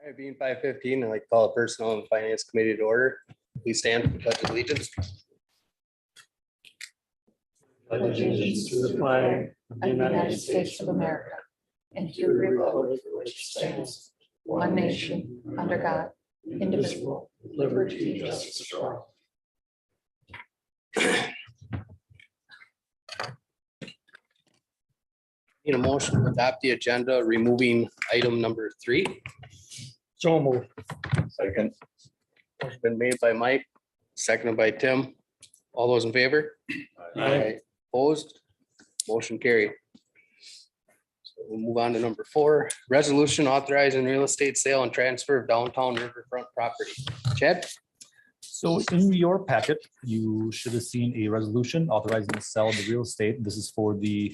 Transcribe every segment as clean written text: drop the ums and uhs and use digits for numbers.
All right, being 5:15, I'd like to call the Personnel and Finance Committee to order. Please stand for the pledge of allegiance. Allegiance to the flag of the United States of America and to the republic for which it stands, one nation, under God, indivisible, with liberty and justice for all. Need a motion to adopt the agenda, removing item number 3. So moved. Second. Motion been made by Mike, seconded by Tim. All those in favor? Aye. Opposed? Motion carried. So we'll move on to number 4, resolution authorizing real estate sale and transfer of downtown riverfront property. Chad? So in your packet, you should have seen a resolution authorizing the sale of the real estate. This is for the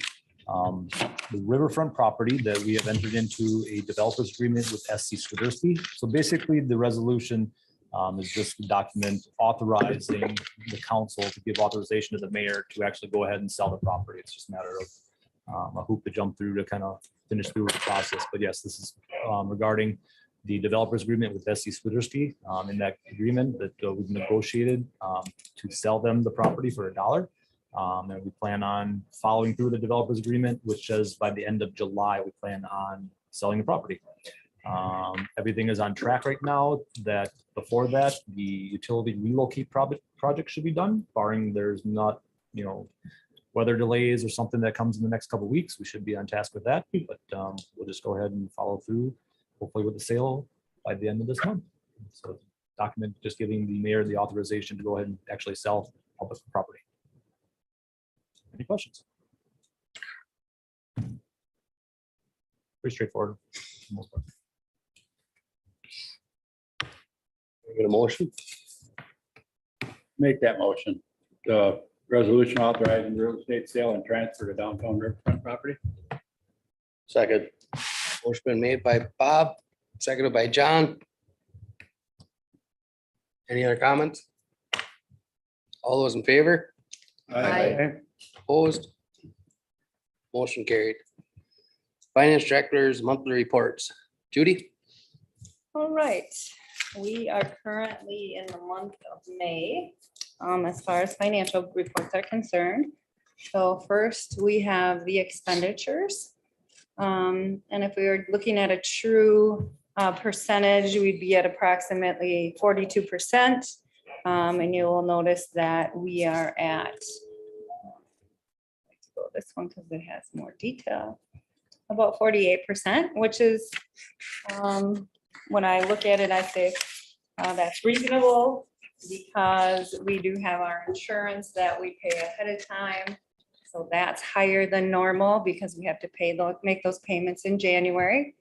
riverfront property that we have entered into a developers agreement with SC Swiderski. So basically, the resolution is just a document authorizing the council to give authorization to the mayor to actually go ahead and sell the property. It's just a matter of a hoop to jump through to kind of finish through the process. But yes, this is regarding the developers agreement with SC Swiderski. In that agreement that we've negotiated to sell them the property for $1. And we plan on following through the developers agreement, which says by the end of July, we plan on selling the property. Everything is on track right now. That before that, the utility relocate project should be done, barring there's not, weather delays or something that comes in the next couple of weeks. We should be on task with that, but we'll just go ahead and follow through, hopefully with the sale by the end of this month. So document just giving the mayor the authorization to go ahead and actually sell public property. Any questions? Pretty straightforward. for the most part. Get a motion? Make that motion. The resolution authorizing real estate sale and transfer to downtown riverfront property. Second. Motion been made by Bob, seconded by John. Any other comments? All those in favor? Aye. Opposed? Motion carried. Finance Director's monthly reports. Judy? All right, we are currently in the month of May, as far as financial reports are concerned. So first, we have the expenditures. And if we were looking at a true percentage, we'd be at approximately 42%. And you will notice that we are at, let's go this one because it has more detail, about 48%, which is, when I look at it, I say that's reasonable because we do have our insurance that we pay ahead of time. So that's higher than normal because we have to make those payments in January.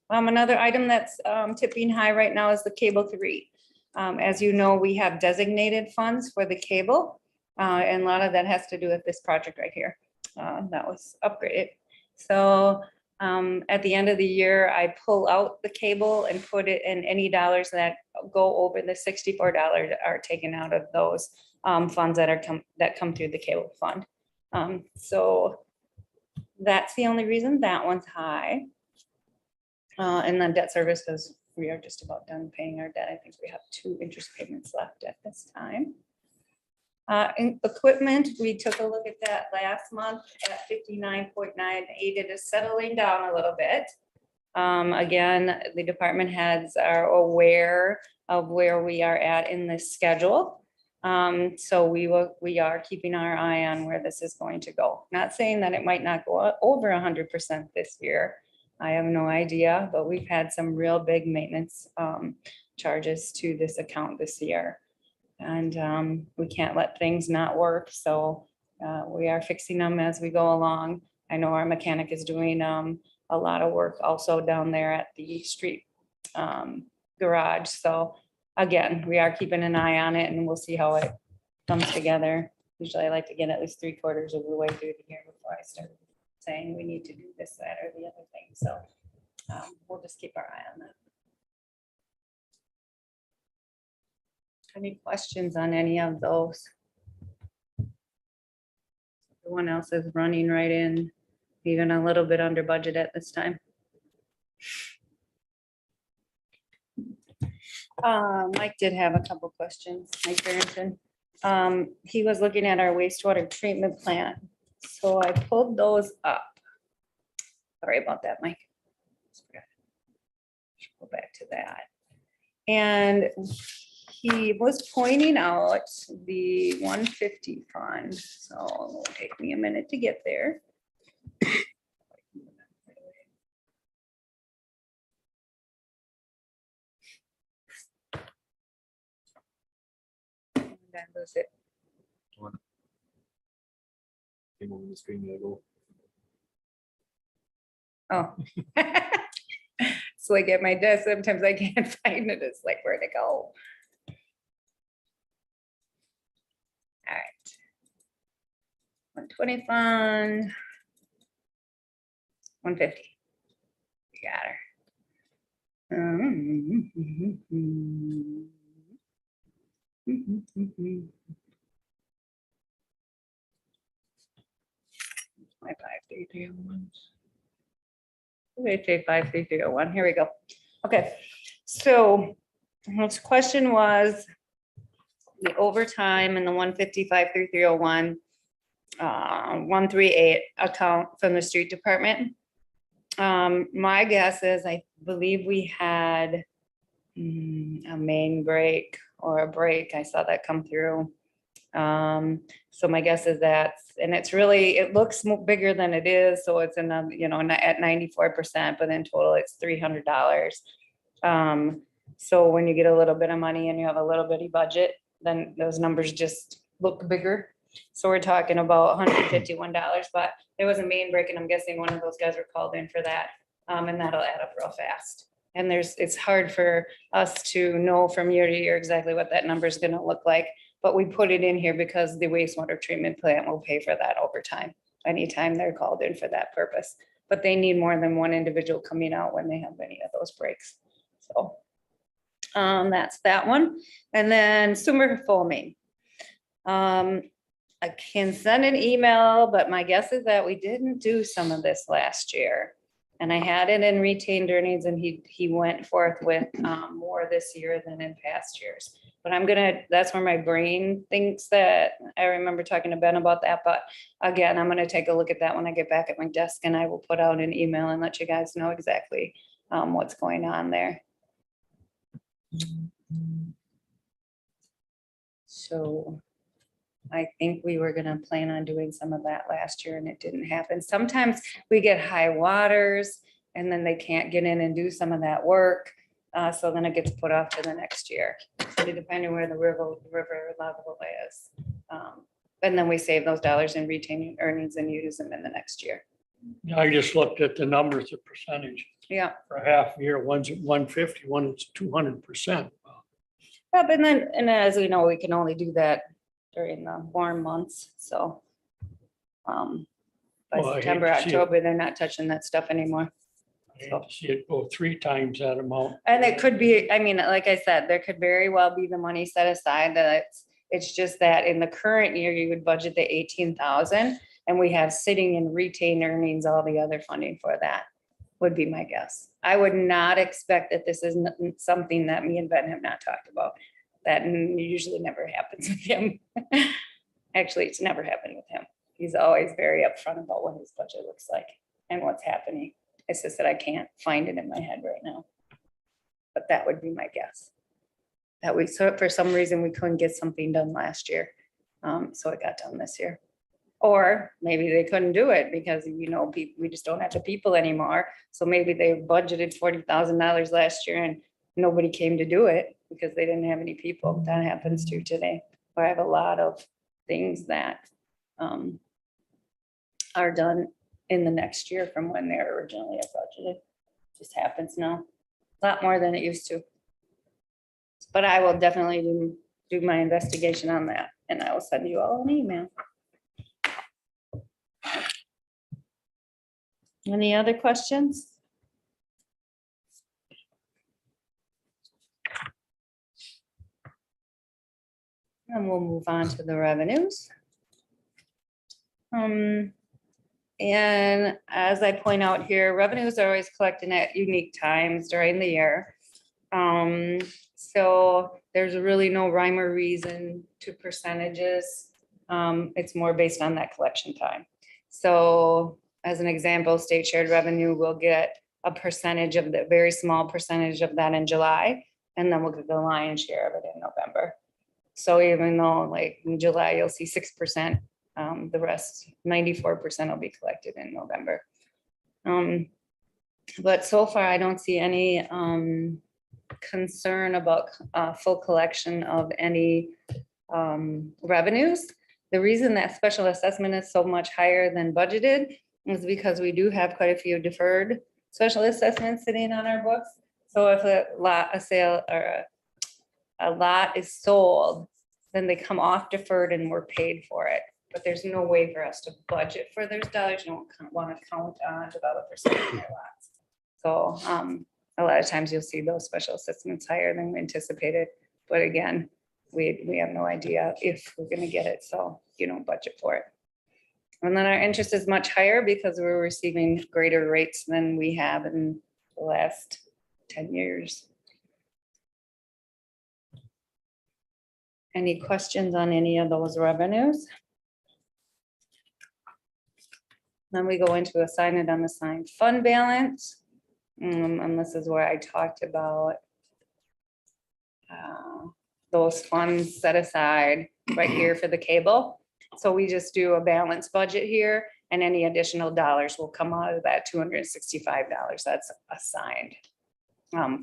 Another item that's tipping high right now is the cable 3. As you know, we have designated funds for the cable. And a lot of that has to do with this project right here. That was upgraded. So at the end of the year, I pull out the cable and put it in any dollars that go over the $64 are taken out of those funds that come through the cable fund. So that's the only reason that one's high. And then debt service, because we are just about done paying our debt. I think we have 2 interest payments left at this time. In equipment, we took a look at that last month at 59.98. It is settling down a little bit. Again, the department heads are aware of where we are at in this schedule. So we are keeping our eye on where this is going to go. Not saying that it might not go over 100% this year. I have no idea, but we've had some real big maintenance charges to this account this year. And we can't let things not work. So we are fixing them as we go along. I know our mechanic is doing a lot of work also down there at the street garage. So again, we are keeping an eye on it and we'll see how it comes together. Usually I like to get at least 3/4 of the way through the year before I start saying we need to do this, that, or the other thing. So we'll just keep our eye on that. Any questions on any of those? Everyone else is running right in, even a little bit under budget at this time. Mike did have a couple questions, Mike Barrington. He was looking at our wastewater treatment plant, so I pulled those up. Sorry about that, Mike. Go back to that. And he was pointing out the 150 fund, so it'll take me a minute to get there. That was it. Came over the screen there, go. Oh. So like at my desk, sometimes I can't find it. It's like, where'd it go? All right. 120 fund. 150. You got her. My 53301. Okay, 53301. Here we go. Okay, so next question was the overtime and the 155-3301 138 account from the street department. My guess is I believe we had a main break or a break. I saw that come through. So my guess is that's, and it's really, it looks bigger than it is. So it's in, you know, at 94%, but in total it's $300. So when you get a little bit of money and you have a little bitty budget, then those numbers just look bigger. So we're talking about $151, but there was a main break and I'm guessing one of those guys were called in for that. And that'll add up real fast. And it's hard for us to know from year to year exactly what that number is going to look like. But we put it in here because the wastewater treatment plant will pay for that overtime anytime they're called in for that purpose. But they need more than one individual coming out when they have any of those breaks. So that's that one. And then Sumer foaming. I can send an email, but my guess is that we didn't do some of this last year. And I had it in retained earnings and he went forth with more this year than in past years. But that's where my brain thinks that I remember talking to Ben about that. But again, I'm gonna take a look at that when I get back at my desk and I will put out an email and let you guys know exactly what's going on there. So I think we were gonna plan on doing some of that last year and it didn't happen. Sometimes we get high waters and then they can't get in and do some of that work. So then it gets put off to the next year, depending where the river level is. And then we save those dollars in retaining earnings and use them in the next year. I just looked at the numbers, the percentage Yeah. for a half year, one's at 150, one's 200%. Yeah, but then, and as we know, we can only do that during the warm months, so. By Well, I hate September, to see it. October, they're not touching that stuff anymore. I hate to see it go 3 times that amount. And it could be, I mean, like I said, there could very well be the money set aside that it's just that in the current year, you would budget the 18,000 and we have sitting in retained earnings, all the other funding for that would be my guess. I would not expect that this is something that me and Ben have not talked about. That usually never happens with him. Actually, it's never happened with him. He's always very upfront about what his budget looks like and what's happening. It's just that I can't find it in my head right now. But that would be my guess. That so for some reason, we couldn't get something done last year. So it got done this year. Or maybe they couldn't do it because, you know, we just don't have the people anymore. So maybe they budgeted $40,000 last year and nobody came to do it because they didn't have any people. That happens too today. Or I have a lot of things that are done in the next year from when they were originally budgeted. Just happens now. A lot more than it used to. But I will definitely do my investigation on that and I will send you all an email. Any other questions? And we'll move on to the revenues. And as I point out here, revenues are always collected at unique times during the year. So there's really no rhyme or reason to percentages. It's more based on that collection time. So as an example, state shared revenue will get a percentage of the, very small percentage of that in July, and then we'll get the lion's share of it in November. So even though like in July, you'll see 6%, the rest, 94% will be collected in November. But so far, I don't see any concern about full collection of any revenues. The reason that special assessment is so much higher than budgeted is because we do have quite a few deferred special assessments sitting on our books. So if a sale or a lot is sold, then they come off deferred and we're paid for it. But there's no way for us to budget for those dollars. You don't want to count on developers selling their lots. So a lot of times you'll see those special assessments higher than we anticipated. But again, we have no idea if we're going to get it. So you don't budget for it. And then our interest is much higher because we're receiving greater rates than we have in the last 10 years. Any questions on any of those revenues? Then we go into assign and unassigned fund balance. And this is where I talked about those funds set aside right here for the cable. So we just do a balanced budget here, and any additional dollars will come out of that $265 that's assigned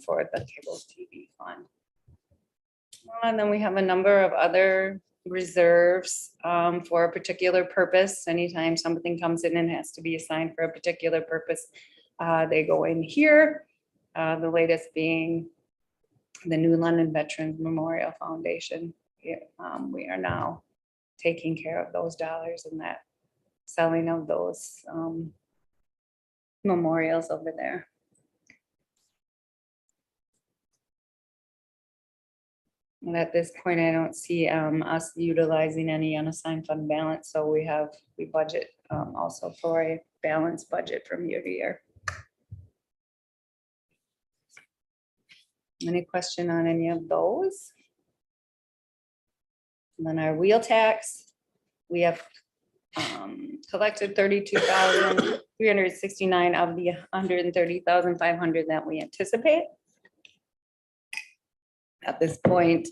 for the cable TV fund. And then we have a number of other reserves for a particular purpose. Anytime something comes in and has to be assigned for a particular purpose, they go in here. The latest being the New London Veterans Memorial Foundation. We are now taking care of those dollars and that selling of those memorials over there. And at this point, I don't see us utilizing any unassigned fund balance. So we budget also for a balanced budget from year to year. Any question on any of those? And then our wheel tax, we have collected 32,369 of the 130,500 that we anticipate. At this point,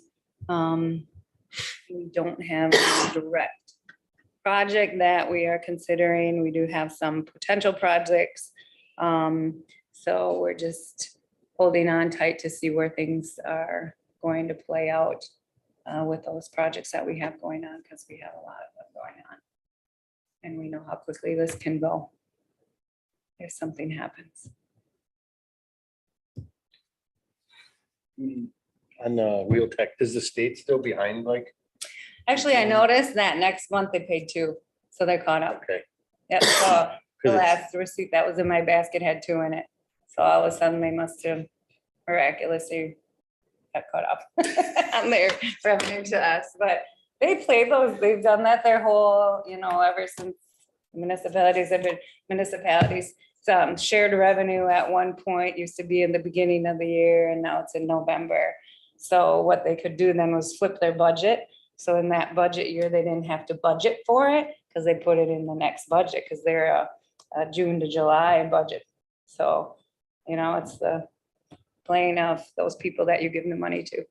we don't have a direct project that we are considering. We do have some potential projects. So we're just holding on tight to see where things are going to play out with those projects that we have going on, because we have a lot of them going on. And we know how quickly this can go if something happens. On the wheel tech, is the state still behind, like? Actually, I noticed that next month they paid 2, so they're caught up. Okay. Yep, so the 'Cause it's- last receipt that was in my basket had 2 in it. So all of a sudden they must have miraculously got caught up on their revenue to us. But they play those, they've done that their whole, ever since municipalities have been municipalities. Some shared revenue at one point used to be in the beginning of the year, and now it's in November. So what they could do then was flip their budget. So in that budget year, they didn't have to budget for it because they put it in the next budget, because they're a June to July budget. So, it's the playing of those people that you give the money to.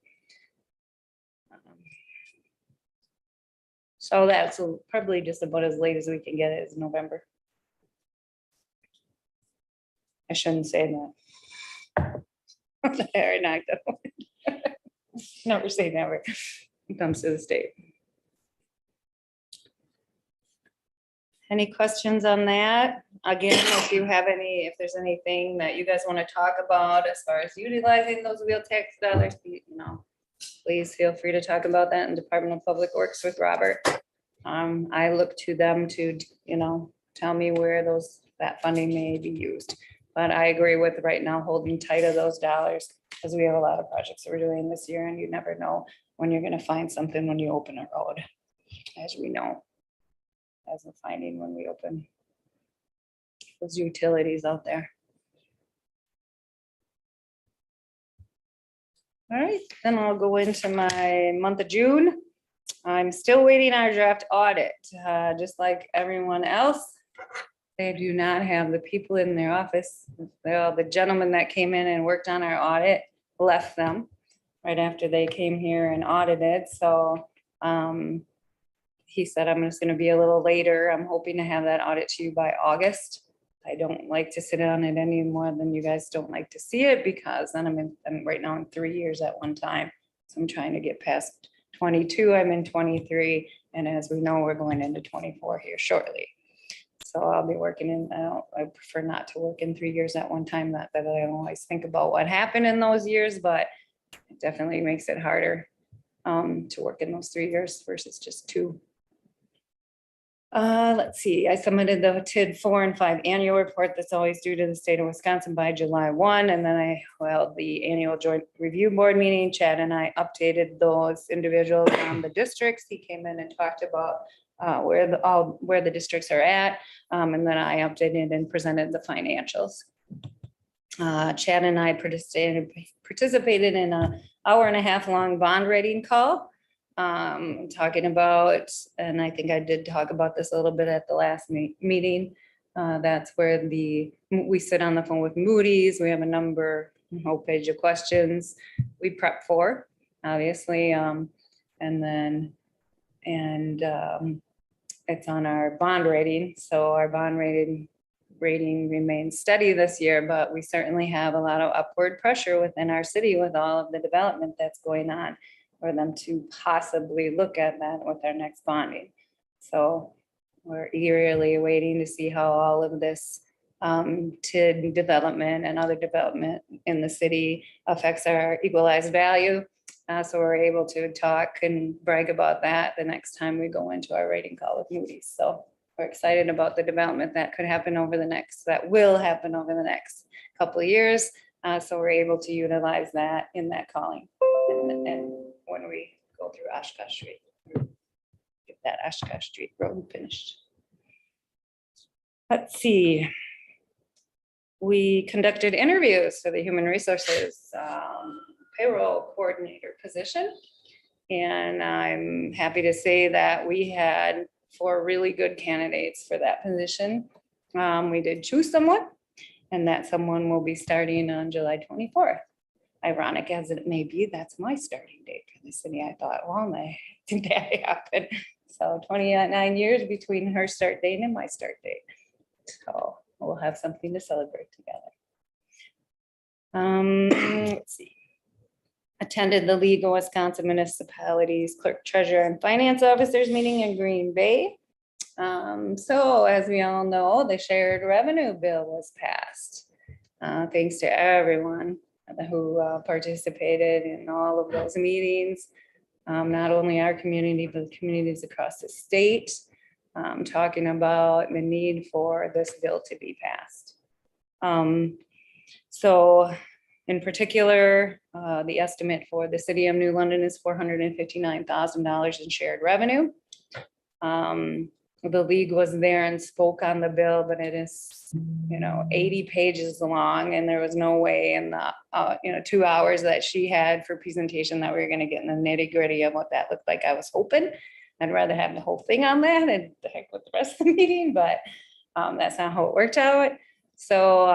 So that's probably just about as late as we can get it, is November. I shouldn't say that. Or not, though. Never say never. It comes to the state. Any questions on that? Again, if there's anything that you guys want to talk about as far as utilizing those wheel tax dollars, please feel free to talk about that in Department of Public Works with Robert. I look to them to, tell me where that funding may be used. But I agree with right now holding tight of those dollars, because we have a lot of projects that we're doing this year, and you never know when you're going to find something when you open a road, as we know, as we're finding when we open those utilities out there. All right, then I'll go into my month of June. I'm still waiting our draft audit, just like everyone else. They do not have the people in their office. Well, the gentleman that came in and worked on our audit left them right after they came here and audited. So he said, I'm just gonna be a little later. I'm hoping to have that audit to you by August. I don't like to sit on it any more than you guys don't like to see it, because then I'm right now in 3 years at one time. So I'm trying to get past 22, I'm in 23, and as we know, we're going into 24 here shortly. So I'll be working in, I prefer not to work in 3 years at one time, not that I always think about what happened in those years, but it definitely makes it harder to work in those 3 years versus just 2. Let's see, I submitted the TID 4 and 5 annual report that's always due to the state of Wisconsin by July 1. And then I held the annual joint review board meeting. Chad and I updated those individuals on the districts. He came in and talked about where the districts are at. And then I updated and presented the financials. Chad and I participated in an hour-and-a-half long bond rating call. Talking about, and I think I did talk about this a little bit at the last meeting. That's where we sit on the phone with Moody's. We have a whole page of questions we prep for, obviously. And it's on our bond rating. So our bond rating remains steady this year, but we certainly have a lot of upward pressure within our city with all of the development that's going on, for them to possibly look at that with their next bonding. So we're eagerly waiting to see how all of this TID development and other development in the city affects our equalized value. So we're able to talk and brag about that the next time we go into our rating call with Moody's. So we're excited about the development that will happen over the next couple of years. So we're able to utilize that in that calling. And when we go through Oshkosh Street, get that Oshkosh Street road finished. Let's see. We conducted interviews for the human resources payroll coordinator position. And I'm happy to say that we had 4 really good candidates for that position. We did choose someone, and that someone will be starting on July 24th. Ironic as it may be, that's my starting date for the city. I thought, well, did that happen? So 29 years between her start date and my start date. So we'll have something to celebrate together. Let's see. Attended the League of Wisconsin Municipalities Clerk, Treasurer, and Finance Officers meeting in Green Bay. So as we all know, the shared revenue bill was passed. Thanks to everyone who participated in all of those meetings, not only our community, but communities across the state, talking about the need for this bill to be passed. So in particular, the estimate for the city of New London is $459,000 in shared revenue. The league was there and spoke on the bill, but it is, 80 pages long, and there was no way in the, 2 hours that she had for presentation that we were going to get in the nitty gritty of what that looked like. I was hoping I'd rather have the whole thing on that and the heck with the rest of the meeting, but that's not how it worked out. So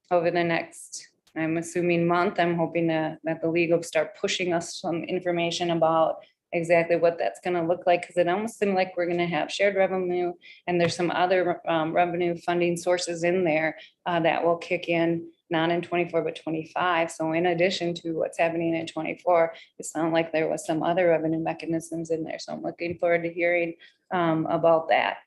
over the next, I'm assuming month, I'm hoping that the league will start pushing us some information about exactly what that's going to look like, because it almost seemed like we're going to have shared revenue, and there's some other revenue funding sources in there that will kick in, not in 24 but 25. So in addition to what's happening in 24, it sounded like there was some other revenue mechanisms in there. So I'm looking forward to hearing about that.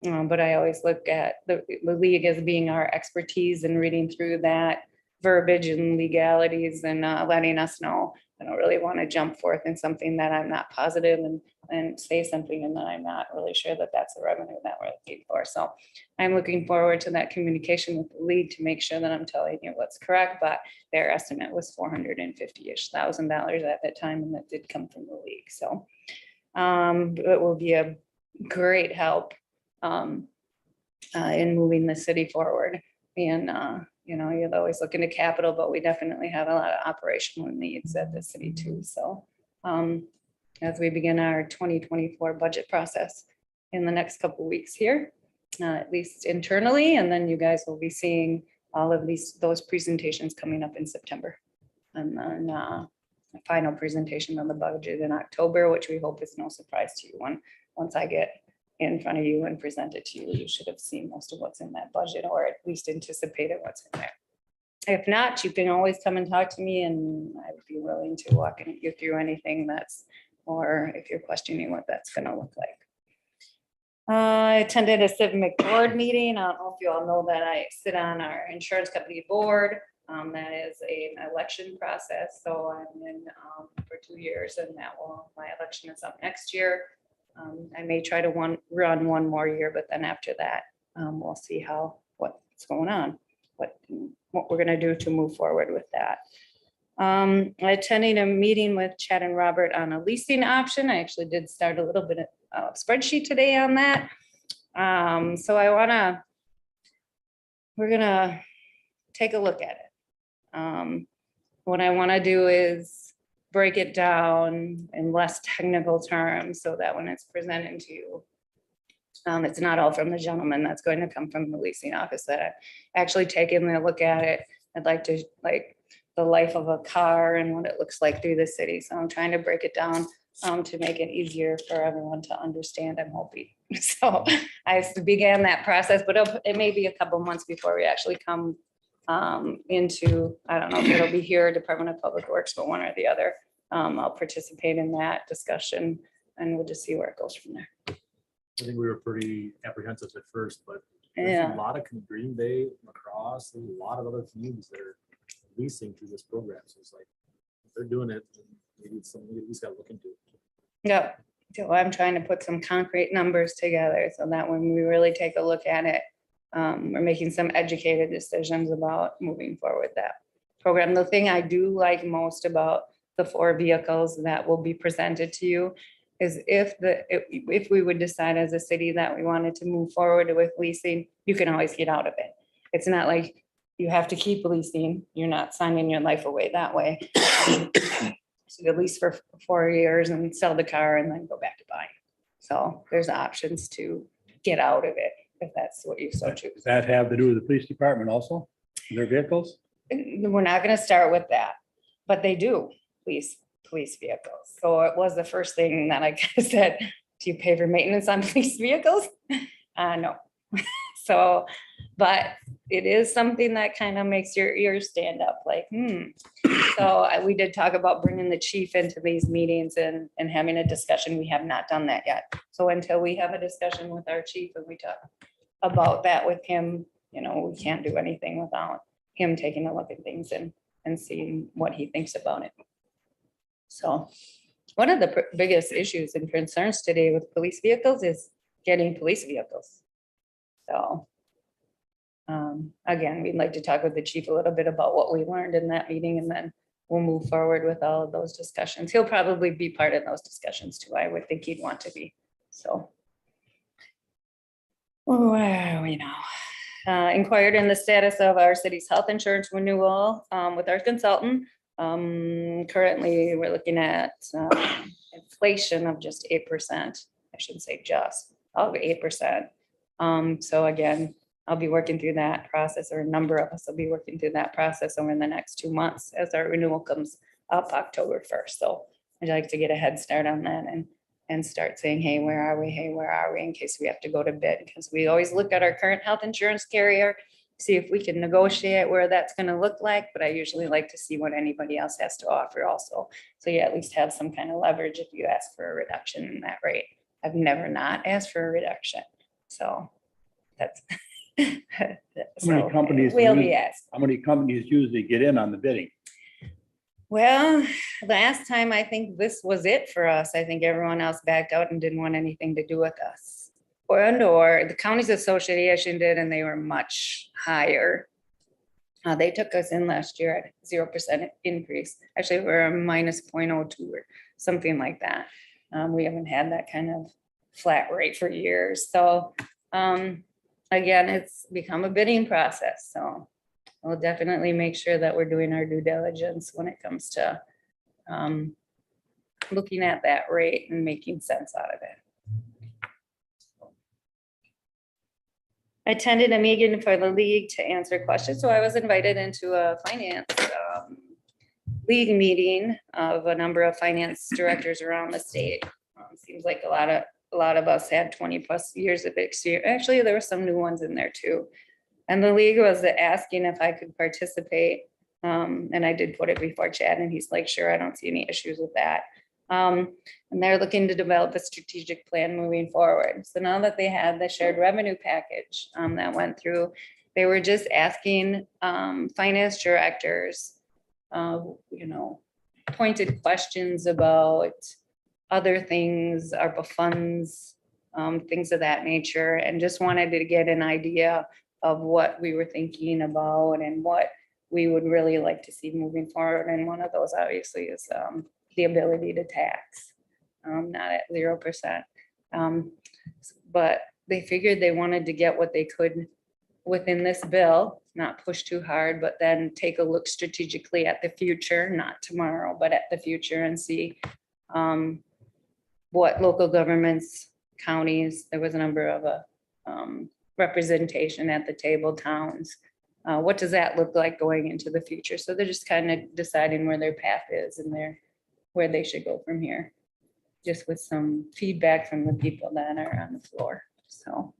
But I always look at the league as being our expertise in reading through that verbiage and legalities and letting us know. I don't really want to jump forth in something that I'm not positive and say something and then I'm not really sure that that's the revenue that we're looking for. So I'm looking forward to that communication with the league to make sure that I'm telling you what's correct, but their estimate was $450,000 at that time, and that did come from the league. So it will be a great help in moving the city forward and you're always looking to capital, but we definitely have a lot of operational needs at the city too. So as we begin our 2024 budget process in the next couple of weeks here, at least internally, and then you guys will be seeing all of those presentations coming up in September. And then a final presentation on the budget in October, which we hope is no surprise to you. Once I get in front of you and present it to you, you should have seen most of what's in that budget, or at least anticipated what's in there. If not, you can always come and talk to me, and I would be willing to walk you through anything or if you're questioning what that's gonna look like. I attended a civic board meeting. I don't know if you all know that I sit on our insurance company board. That is an election process. So I'm in for 2 years, and my election is up next year. I may try to run one more year, but then after that, we'll see what's going on, what we're gonna do to move forward with that. I attended a meeting with Chad and Robert on a leasing option. I actually did start a little bit of spreadsheet today on that. So we're gonna take a look at it. What I wanna do is break it down in less technical terms so that when it's presented to you, it's not all from the gentleman that's going to come from the leasing office, that I actually taken a look at it. I'd like to the life of a car and what it looks like through the city. So I'm trying to break it down to make it easier for everyone to understand, I'm hoping. So I began that process, but it may be a couple months before we actually come into, I don't know if it'll be here, Department of Public Works, but one or the other. I'll participate in that discussion, and we'll just see where it goes from there. I think we were pretty apprehensive at first, but there's Yeah. a lot of Green Bay, lacrosse, there's a lot of other communities that are leasing through this program. So it's like, if they're doing it, then maybe it's something we at least got to look into. Yeah, so I'm trying to put some concrete numbers together so that when we really take a look at it, we're making some educated decisions about moving forward with that program. The thing I do like most about the 4 vehicles that will be presented to you is if we would decide as a city that we wanted to move forward with leasing, you can always get out of it. It's not like you have to keep leasing. You're not signing your life away that way. So at least for 4 years and sell the car and then go back to buying. So there's options to get out of it if that's what you so choose. Does that have to do with the police department also, their vehicles? We're not gonna start with that, but they do police vehicles. So it was the first thing that I kind of said, do you pay for maintenance on police vehicles? No. So, but it is something that kind of makes your ears stand up like, So we did talk about bringing the chief into these meetings and having a discussion. We have not done that yet. So until we have a discussion with our chief and we talk about that with him, we can't do anything without him taking a look at things and seeing what he thinks about it. So one of the biggest issues and concerns today with police vehicles is getting police vehicles. So again, we'd like to talk with the chief a little bit about what we learned in that meeting, and then we'll move forward with all of those discussions. He'll probably be part of those discussions too. I would think he'd want to be. So where are we now? Inquired in the status of our city's health insurance renewal with our consultant. Currently, we're looking at inflation of just 8%. I shouldn't say just, of 8%. So again, I'll be working through that process, or a number of us will be working through that process over the next 2 months as our renewal comes up October 1st. So I'd like to get a head start on that and start saying, hey, where are we? Hey, where are we? In case we have to go to bid, because we always look at our current health insurance carrier, see if we can negotiate where that's going to look like. But I usually like to see what anybody else has to offer also. So you at least have some kind of leverage if you ask for a reduction in that rate. I've never not asked for a reduction. So that's How many companies will use- be asked. How many companies usually get in on the bidding? Well, last time I think this was it for us. I think everyone else backed out and didn't want anything to do with us. Or the counties association did, and they were much higher. They took us in last year at 0% increase. Actually, we're a minus 0.02 or something like that. We haven't had that kind of flat rate for years. So again, it's become a bidding process. So we'll definitely make sure that we're doing our due diligence when it comes to looking at that rate and making sense out of it. I attended a meeting for the league to answer questions, so I was invited into a finance league meeting of a number of finance directors around the state. Seems like a lot of us had 20+ years of experience. Actually, there were some new ones in there too. And the league was asking if I could participate. And I did put it before Chad, and he's like, sure, I don't see any issues with that. And they're looking to develop a strategic plan moving forward. So now that they had the shared revenue package that went through, they were just asking finance directors, pointed questions about other things, ARPA funds, things of that nature, and just wanted to get an idea of what we were thinking about and what we would really like to see moving forward. And one of those obviously is the ability to tax, not at 0%. But they figured they wanted to get what they could within this bill, not push too hard, but then take a look strategically at the future, not tomorrow, but at the future, and see what local governments, counties, there was a number of representation at the table, towns. What does that look like going into the future? So they're just kind of deciding where their path is and where they should go from here, just with some feedback from the people that are on the floor. So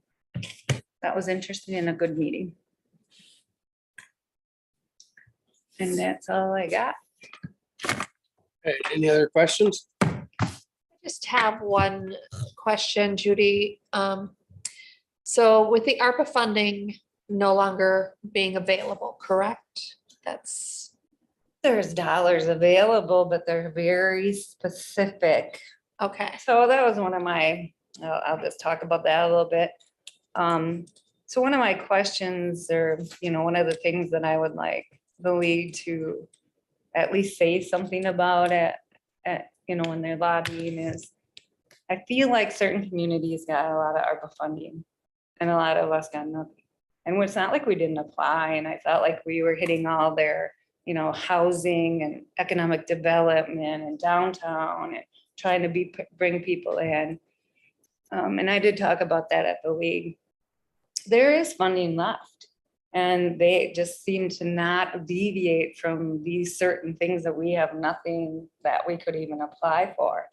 that was interesting and a good meeting. And that's all I got. Okay, any other questions? Just have one question, Judy. So with the ARPA funding no longer being available, correct? There's dollars available, but they're very specific. Okay. So that was one of my, I'll just talk about that a little bit. So one of my questions, or, one of the things that I would like the league to at least say something about it, when they're lobbying, is I feel like certain communities got a lot of ARPA funding and a lot of us got nothing. And it's not like we didn't apply, and I felt like we were hitting all their, housing and economic development and downtown and trying to bring people in. And I did talk about that at the league. There is funding left, and they just seem to not deviate from these certain things that we have nothing that we could even apply for.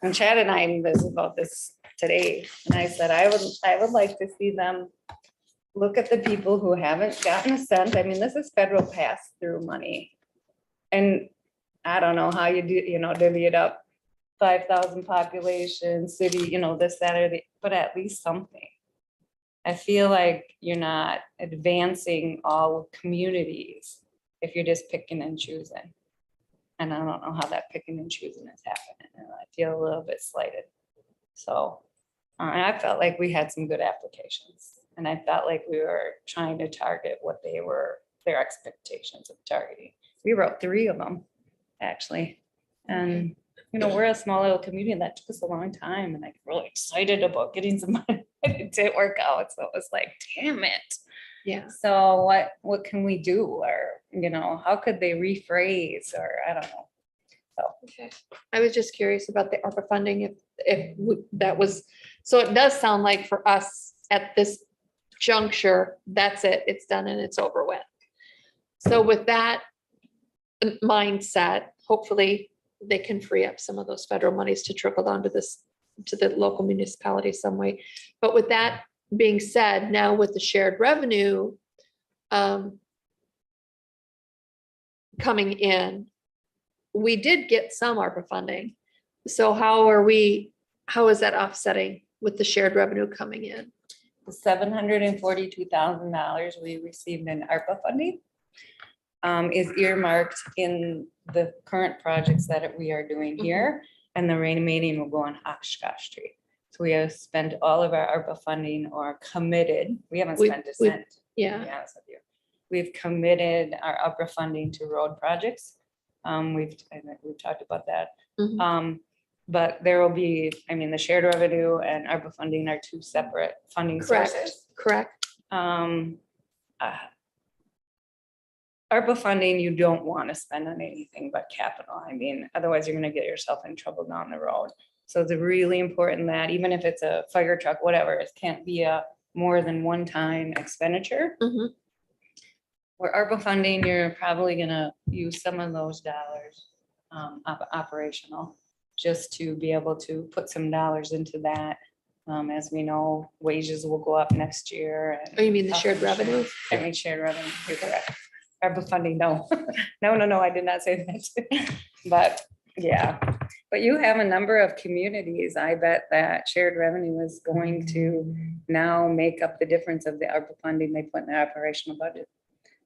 And Chad and I visited about this today, and I said I would like to see them look at the people who haven't gotten a cent. I mean, this is federal pass-through money, and I don't know how you do, divvy it up, 5,000 population, city, this, that, or the, but at least something. I feel like you're not advancing all communities if you're just picking and choosing. And I don't know how that picking and choosing is happening. And I feel a little bit slighted. So I felt like we had some good applications. And I felt like we were trying to target what their expectations of targeting. We wrote 3 of them, actually. And we're a small little community that took us a long time, and I'm really excited about getting some money. It didn't work out. So it was like, damn it. Yeah. So what can we do? Or, how could they rephrase, or I don't know. Okay. I was just curious about the ARPA funding, if that was, so it does sound like for us at this juncture, that's it, it's done and it's over with. So with that mindset, hopefully they can free up some of those federal monies to trickle down to the local municipalities some way. But with that being said, now with the shared revenue coming in, we did get some ARPA funding. So how is that offsetting with the shared revenue coming in? The $742,000 we received in ARPA funding is earmarked in the current projects that we are doing here, and the remaining will go on Oshkosh Street. So we have spent all of our ARPA funding, or committed. We haven't spent a cent. Yeah. To be honest with you. We've committed our ARPA funding to road projects. We've talked about that. But there will be, the shared revenue and ARPA funding are 2 separate funding sources. Correct. ARPA funding, you don't want to spend on anything but capital. I mean, otherwise you're gonna get yourself in trouble down the road. So it's really important that even if it's a fire truck, whatever, it can't be a more than one-time expenditure. Mhm. Where ARPA funding, you're probably gonna use some of those dollars, operational, just to be able to put some dollars into that. As we know, wages will go up next year. Oh, you mean the shared revenue? I mean, shared revenue, you're correct. ARPA funding, no. No, I did not say that. But, yeah, but you have a number of communities. I bet that shared revenue is going to now make up the difference of the ARPA funding they put in the operational budget.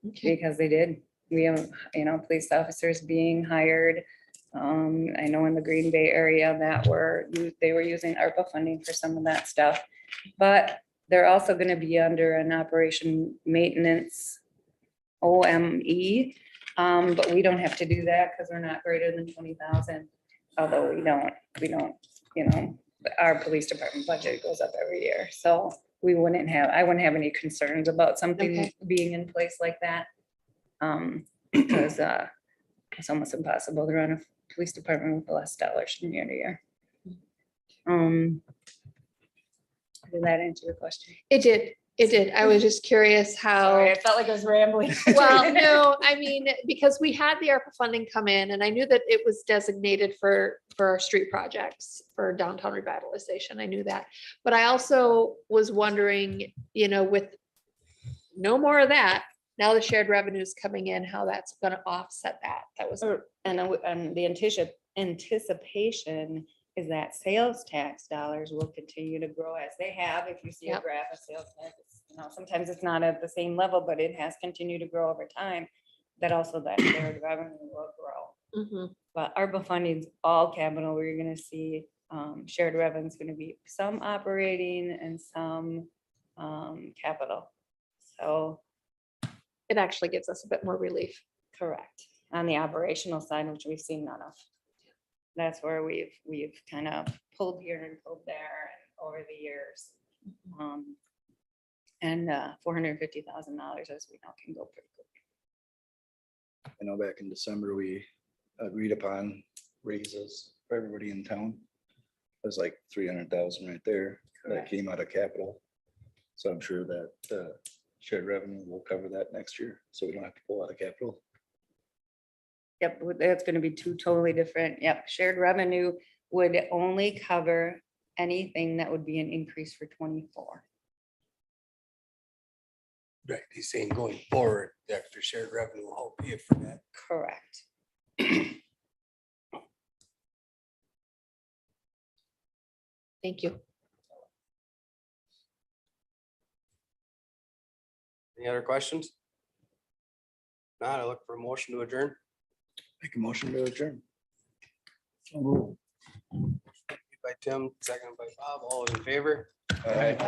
Okay. Because they did. We have, police officers being hired. I know in the Green Bay area that they were using ARPA funding for some of that stuff. But they're also gonna be under an operation maintenance OME. But we don't have to do that because we're not greater than 20,000. Although we don't, our police department budget goes up every year. So I wouldn't have any concerns about something Okay. being in place like that. Because it's almost impossible to run a police department with less dollars from year to year. Did that answer your question? It did. It did. I was just curious how. Sorry, I felt like I was rambling. Well, no, I mean, because we had the ARPA funding come in and I knew that it was designated for our street projects for downtown revitalization. I knew that. But I also was wondering, with no more of that, now the shared revenue is coming in, how that's going to offset that. That was, And the anticipation is that sales tax dollars will continue to grow as they have. If you see a Yep. graph of sales tax, sometimes it's not at the same level, but it has continued to grow over time. That also that shared revenue will grow. Mhm. But ARPA funding's all capital, where you're gonna see shared revenue is gonna be some operating and some capital. So, It actually gives us a bit more relief. correct, on the operational side, which we've seen none of. That's where we've kind of pulled here and pulled there and over the years. And $450,000, as we know, can go pretty quick. I know back in December, we agreed upon raises for everybody in town. It was like 300,000 right there. That Correct. came out of capital. So I'm sure that shared revenue will cover that next year. So we don't have to pull out of capital. Yep, that's gonna be two totally different. Yep, shared revenue would only cover anything that would be an increase for 24. Right, he's saying going forward, the extra shared revenue will help pay for that. Correct. Thank you. Any other questions? Not, I look for a motion to adjourn. Make a motion to adjourn. By Tim, second by Bob, all in favor? All right.